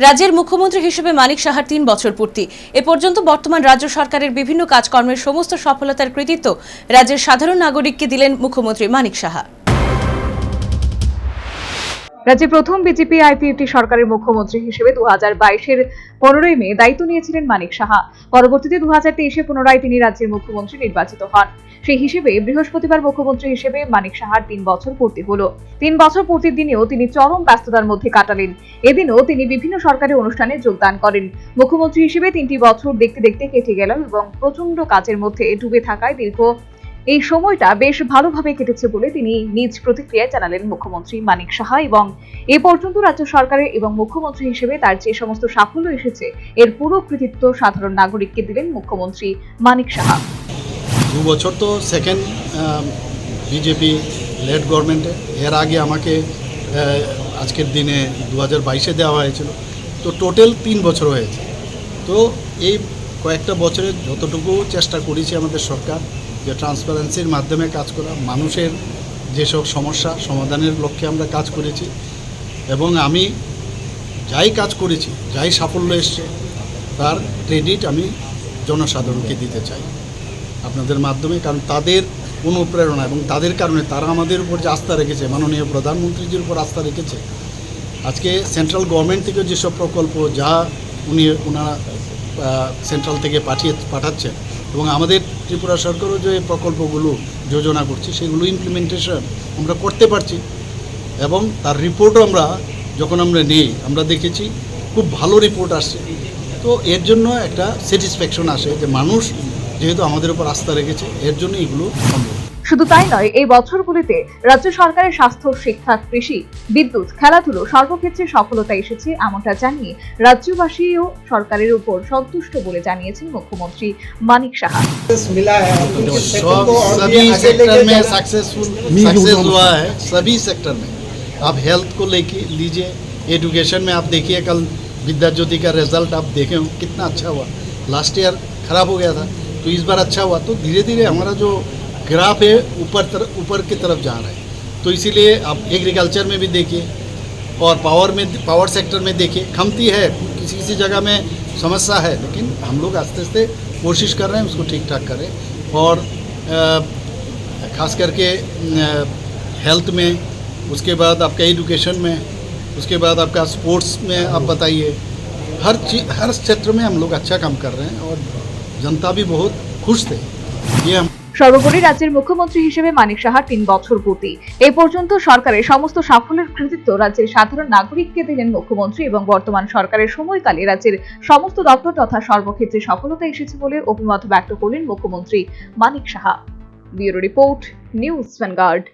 রাজ্যের মুখ্যমন্ত্রী হিসেবে মানিক সাহার ৩ বছর পূর্তি। এ পর্যন্ত বর্তমান রাজ্য সরকারের বিভিন্ন কাজকর্মের সমস্ত সফলতার কৃতিত্ব রাজ্যের সাধারণ নাগরিককে দিলেন মুখ্যমন্ত্রী মানিক সাহা। রাজ্যে প্রথম বিজেপি আইপিএফটি সরকারের মুখ্যমন্ত্রী হিসেবে 2022-এর 15ই মে দায়িত্ব নিয়েছিলেন মানিক সাহা। পরবর্তীতে 2023-এ পুনরায় তিনি রাজ্যের মুখ্যমন্ত্রী নির্বাচিত হন। সেই হিসেবে বৃহস্পতিবার মুখ্যমন্ত্রী হিসেবে মানিক সাহার 3 বছর পূর্তি হলো। 3 বছর পূর্তির দিনেও তিনি চরম ব্যস্ততার মধ্যে কাটালেন। এদিনও তিনি বিভিন্ন সরকারি অনুষ্ঠানে যোগদান করেন। মুখ্যমন্ত্রী হিসেবে 3টি বছর দেখতে দেখতে কেটে গেল এবং প্রচন্ড কাজের মধ্যে ডুবে থাকায় দীর্ঘ এই সময়টা বেশ ভালোভাবে কেটেছে বলে তিনি নিজ প্রতিক্রিয়ায় জানালেন মুখ্যমন্ত্রী মানিক সাহা। এবং এ পর্যন্ত রাজ্য সরকারের এবং মুখ্যমন্ত্রী হিসেবে তার যে সমস্ত সাফল্য এসেছে এর পুরো কৃতিত্ব সাধারণ নাগরিককে দিলেন মুখ্যমন্ত্রী মানিক সাহা। 2 বছর তো সেকেন্ড বিজেপি লেড গভর্নমেন্টে, এর আগে আমাকে আজকের দিনে 2022-এ দেওয়া হয়েছিল, তো টোটাল 3 বছর হয়েছে। তো এই কয়েকটা বছরে যতটুকু চেষ্টা করেছি আমাদের সরকার যে ট্রান্সপারেন্সির মাধ্যমে কাজ করা, মানুষের যেসব সমস্যা সমাধানের লক্ষ্যে আমরা কাজ করেছি। এবং আমি যাই কাজ করেছি, যাই সাফল্য এসছে, তার ক্রেডিট আমি জনসাধারণকে দিতে চাই আপনাদের মাধ্যমে। কারণ তাদের অনুপ্রেরণা এবং তাদের কারণে তারা আমাদের উপর যে আস্থা রেখেছে, মাননীয় প্রধানমন্ত্রীজির উপর আস্থা রেখেছে। আজকে সেন্ট্রাল গভর্নমেন্ট থেকে যেসব প্রকল্প যা ওনারা সেন্ট্রাল থেকে পাঠাচ্ছেন এবং আমাদের ত্রিপুরা সরকারও যে প্রকল্পগুলো যোজনা করছে সেগুলো ইমপ্লিমেন্টেশন আমরা করতে পারছি। এবং তার রিপোর্টও যখন আমরা নেই, আমরা দেখেছি খুব ভালো রিপোর্ট আসছে। তো এর জন্য একটা স্যাটিসফ্যাকশন আসে যে মানুষ যেহেতু আমাদের উপর আস্থা রেখেছে, এর জন্য এগুলো সম্ভব। শুধু তাই নয়, এই বছরগুলিতে রাজ্য সরকারের স্বাস্থ্য, শিক্ষা, কৃষি, বিদ্যুৎ, খেলাধুলো সর্বক্ষেত্রে সফলতা এসেছে এমনটা জানিয়ে রাজ্যবাসীও সরকারের উপর সন্তুষ্ট বলে জানিয়েছেন মুখ্যমন্ত্রী মানিক সাহা। सभी सेक्टर में सक्सेस हुआ है, सभी सेक्टर में। आप हेल्थ को लेके लीजिए, एजुकेशन में आप देखिए, कल विद्या ज्योति का रिजल्ट आप देखे हो कितना अच्छा हुआ। लास्ट ईयर खराब हो गया था, तो इस बार अच्छा हुआ। तो धीरे धीरे हमारा जो ग्राफ है ऊपर की तरफ जा रहा है। तो इसीलिए आप एग्रीकल्चर में भी देखिए और पावर सेक्टर में देखिए, खमती है, किसी किसी जगह में समस्या है, लेकिन हम लोग आस्ते आस्ते कोशिश कर रहे हैं उसको ठीक ठाक करें। और ख़ास करके हेल्थ में, उसके बाद आपका एजुकेशन में, उसके बाद आपका स्पोर्ट्स में आप बताइए, हर क्षेत्र में हम लोग अच्छा काम कर रहे हैं और जनता भी बहुत खुश थे। ये हम সর্বোপরি রাজ্যের মুখ্যমন্ত্রী হিসেবে মানিক সাহার 3 বছর পূর্তি। এই পর্যন্ত সরকারের সমস্ত সাফল্যের কৃতিত্ব রাজ্যের সাধারণ নাগরিককে দিলেন মুখ্যমন্ত্রী এবং বর্তমান সরকারের সময়কালে রাজ্যের সমস্ত দপ্তর তথা সর্বক্ষেত্রে সফলতা এসেছে বলে অভিমত ব্যক্ত করলেন মুখ্যমন্ত্রী Manik Saha. Bureau report, News vanguard.